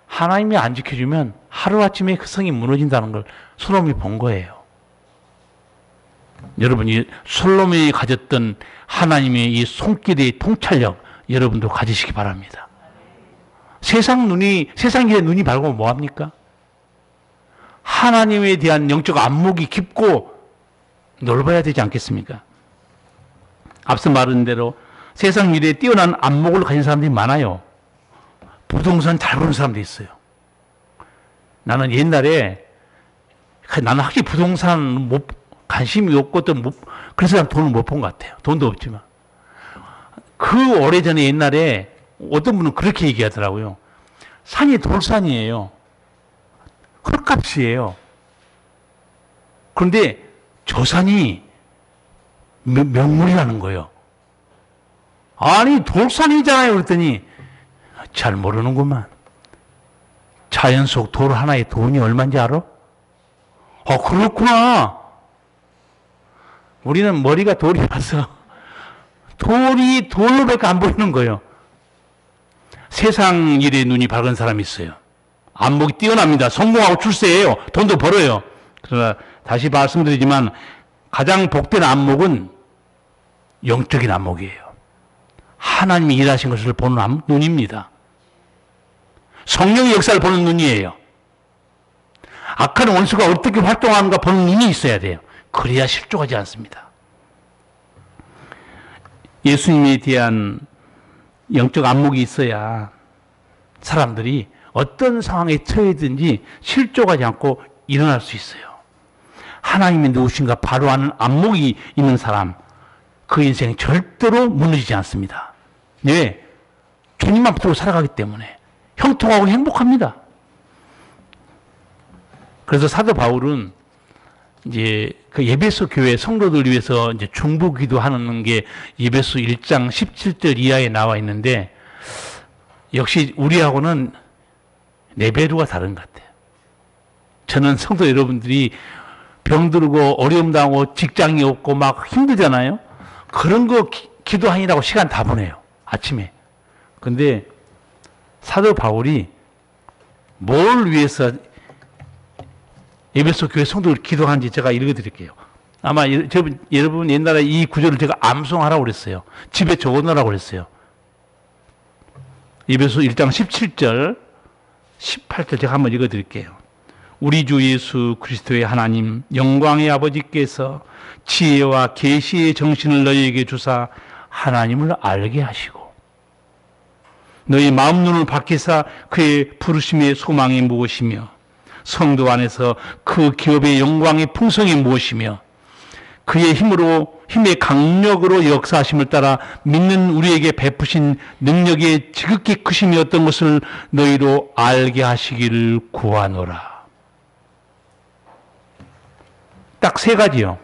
[SPEAKER 1] 하나님이 안 지켜주면 하루아침에 그 성이 무너진다는 걸 솔로몬이 본 거예요. 여러분이 솔로몬이 가졌던 하나님의 이 손길의 통찰력 여러분도 가지시기 바랍니다. 세상 일에 눈이 밝으면 뭐합니까? 하나님에 대한 영적 안목이 깊고 넓어야 되지 않겠습니까? 앞서 말한 대로 세상 일에 뛰어난 안목을 가진 사람들이 많아요. 부동산 잘 버는 사람도 있어요. 나는 옛날에 나는 확실히 부동산 관심이 없고 그래서 난 돈을 못 본 것 같아요. 돈도 없지만. 그 오래전에 옛날에 어떤 분은 그렇게 얘기하더라고요. 산이 돌산이에요. 헐값이에요. 그런데 저 산이 명물이라는 거예요. 아니 돌산이잖아요. 그랬더니 잘 모르는구만. 자연 속 돌 하나에 돈이 얼마인지 알아? 그렇구나. 우리는 머리가 돌이라서 돌이 돌로밖에 안 보이는 거예요. 세상 일에 눈이 밝은 사람이 있어요. 안목이 뛰어납니다. 성공하고 출세해요. 돈도 벌어요. 그러나 다시 말씀드리지만 가장 복된 안목은 영적인 안목이에요. 하나님이 일하신 것을 보는 눈입니다. 성령의 역사를 보는 눈이에요. 악한 원수가 어떻게 활동하는가 보는 눈이 있어야 돼요. 그래야 실족하지 않습니다. 예수님에 대한 영적 안목이 있어야 사람들이 어떤 상황에 처해든지 실족하지 않고 일어날 수 있어요. 하나님이 누구신가 바로 아는 안목이 있는 사람, 그 인생 절대로 무너지지 않습니다. 왜? 주님만 붙들고 살아가기 때문에 형통하고 행복합니다. 그래서 사도 바울은 이제 그 에베소 교회 성도들 위해서 이제 중보 기도하는 게 에베소 1장 17절 이하에 나와 있는데 역시 우리하고는 레벨이 다른 것 같아요. 저는 성도 여러분들이 병들고 어려움 당하고 직장이 없고 막 힘들잖아요. 그런 거 기도하느라고 시간 다 보내요. 아침에. 근데 사도 바울이 뭘 위해서 에베소 교회 성도를 기도하는지 제가 읽어드릴게요. 아마 여러분 옛날에 이 구절을 제가 암송하라고 그랬어요. 집에 적어놓으라고 그랬어요. 에베소 1장 17절, 18절 제가 한번 읽어드릴게요. 우리 주 예수 그리스도의 하나님 영광의 아버지께서 지혜와 계시의 정신을 너희에게 주사 하나님을 알게 하시고 너희 마음 눈을 밝히사 그의 부르심의 소망이 무엇이며 성도 안에서 그 기업의 영광의 풍성이 무엇이며 그의 힘의 강력으로 역사하심을 따라 믿는 우리에게 베푸신 능력의 지극히 크심이 어떤 것을 너희로 알게 하시기를 구하노라. 딱 세 가지요.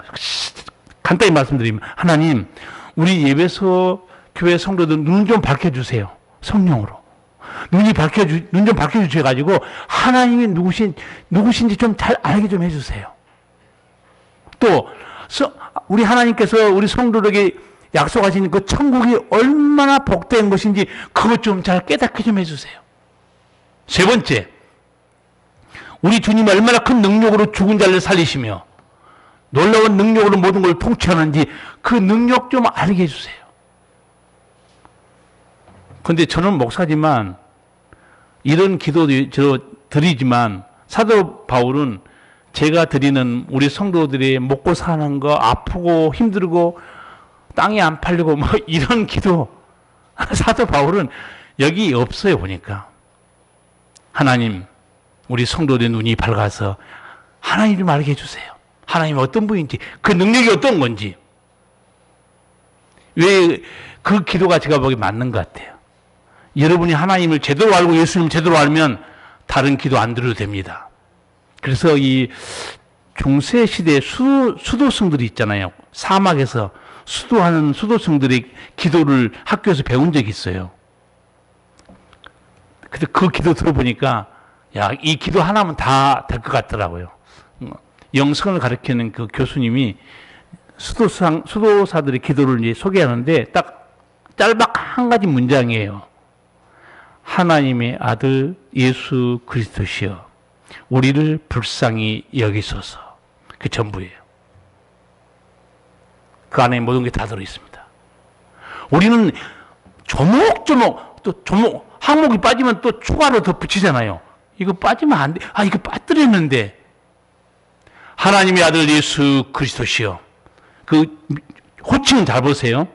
[SPEAKER 1] 간단히 말씀드리면 하나님 우리 예배소 교회 성도들 눈 좀 밝혀주세요. 성령으로. 눈 좀 밝혀주셔가지고 하나님이 누구신지 좀 잘 알게 좀 해주세요. 또 우리 하나님께서 우리 성도들에게 약속하신 그 천국이 얼마나 복된 것인지 그것 좀 잘 깨닫게 좀 해주세요. 세 번째, 우리 주님이 얼마나 큰 능력으로 죽은 자를 살리시며 놀라운 능력으로 모든 걸 통치하는지 그 능력 좀 알게 해주세요. 그런데 저는 목사지만 이런 기도도 드리지만 사도 바울은 제가 드리는 우리 성도들이 먹고 사는 거 아프고 힘들고 땅이 안 팔리고 뭐 이런 기도 사도 바울은 여기 없어요. 보니까 하나님 우리 성도들의 눈이 밝아서 하나님 좀 알게 해주세요. 하나님 어떤 분인지 그 능력이 어떤 건지 왜 그 기도가 제가 보기에 맞는 것 같아요. 여러분이 하나님을 제대로 알고 예수님을 제대로 알면 다른 기도 안 드려도 됩니다. 그래서 이 중세 시대 수도승들이 있잖아요. 사막에서 수도하는 수도승들의 기도를 학교에서 배운 적이 있어요. 근데 그 기도 들어보니까 야, 이 기도 하나면 다 될 것 같더라고요. 영성을 가르치는 그 교수님이 수도사들의 기도를 이제 소개하는데 딱 짤막 한 가지 문장이에요. 하나님의 아들 예수 그리스도시여 우리를 불쌍히 여기소서. 그 전부예요. 그 안에 모든 게 다 들어있습니다. 우리는 조목조목 또 항목이 빠지면 또 추가로 더 붙이잖아요. 이거 빠지면 안 돼. 이거 빠뜨렸는데 하나님의 아들 예수 그리스도시여. 그 호칭은 잘 보세요.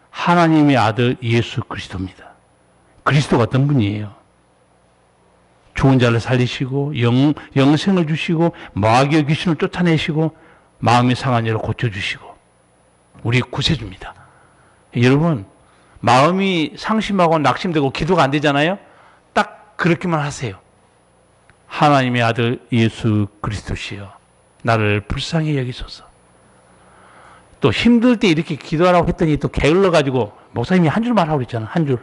[SPEAKER 1] 하나님의 아들 예수 그리스도입니다. 그리스도가 어떤 분이에요? 죽은 자를 살리시고 영생을 주시고 마귀의 귀신을 쫓아내시고 마음이 상한 일을 고쳐주시고 우리 구세주입니다. 여러분 마음이 상심하고 낙심되고 기도가 안 되잖아요. 딱 그렇게만 하세요. 하나님의 아들 예수 그리스도시여 나를 불쌍히 여기소서. 또 힘들 때 이렇게 기도하라고 했더니 또 게을러가지고 목사님이 한 줄만 하고 있잖아. 한 줄.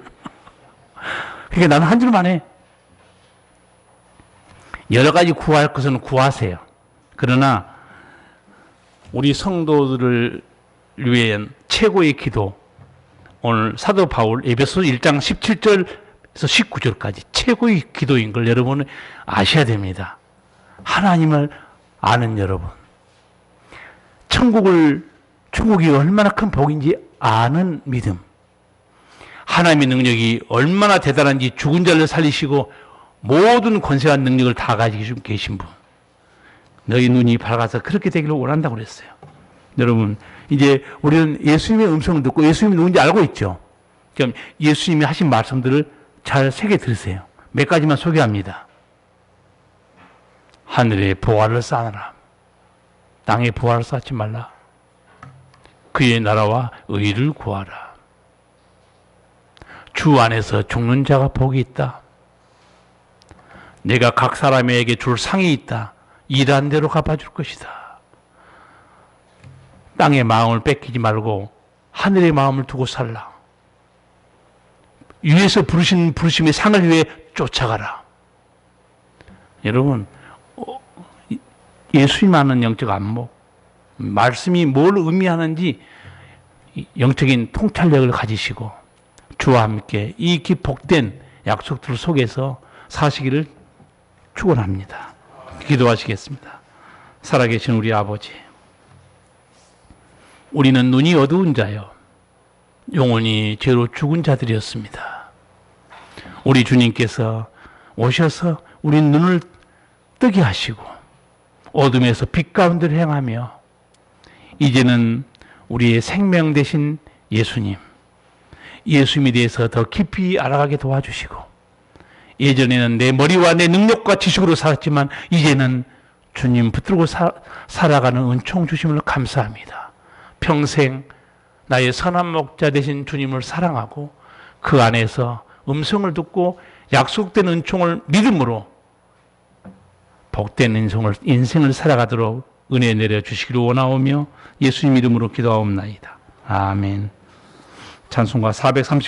[SPEAKER 1] 그러니까 나는 한 줄만 해. 여러 가지 구할 것은 구하세요. 그러나 우리 성도들을 위한 최고의 기도, 오늘 사도 바울 에베소 1장 17절에서 19절까지 최고의 기도인 걸 여러분은 아셔야 됩니다. 하나님을 아는 여러분, 천국이 얼마나 큰 복인지 아는 믿음, 하나님의 능력이 얼마나 대단한지 죽은 자를 살리시고 모든 권세와 능력을 다 가지고 계신 분, 너희 눈이 밝아서 그렇게 되기를 원한다고 그랬어요. 여러분 이제 우리는 예수님의 음성을 듣고 예수님이 누군지 알고 있죠. 그럼 예수님이 하신 말씀들을 잘 새겨 들으세요. 몇 가지만 소개합니다. 하늘에 보화를 쌓아라. 땅에 보화를 쌓지 말라. 그의 나라와 의를 구하라. 주 안에서 죽는 자가 복이 있다. 내가 각 사람에게 줄 상이 있다. 일한 대로 갚아줄 것이다. 땅의 마음을 뺏기지 말고 하늘의 마음을 두고 살라. 위에서 부르신 부르심의 상을 위해 쫓아가라. 여러분 예수님 아는 영적 안목, 말씀이 뭘 의미하는지 영적인 통찰력을 가지시고 주와 함께 이 복된 약속들 속에서 사시기를 축원합니다. 기도하시겠습니다. 살아계신 우리 아버지, 우리는 눈이 어두운 자요 영원히 죄로 죽은 자들이었습니다. 우리 주님께서 오셔서 우리 눈을 뜨게 하시고 어둠에서 빛 가운데를 행하며 이제는 우리의 생명 되신 예수님에 대해서 더 깊이 알아가게 도와주시고, 예전에는 내 머리와 내 능력과 지식으로 살았지만 이제는 주님 붙들고 살아가는 은총 주심을 감사합니다. 평생 나의 선한 목자 되신 주님을 사랑하고 그 안에서 음성을 듣고 약속된 은총을 믿음으로 복된 인생을 살아가도록 은혜 내려주시기를 원하오며 예수님 이름으로 기도하옵나이다. 아멘. 찬송가 430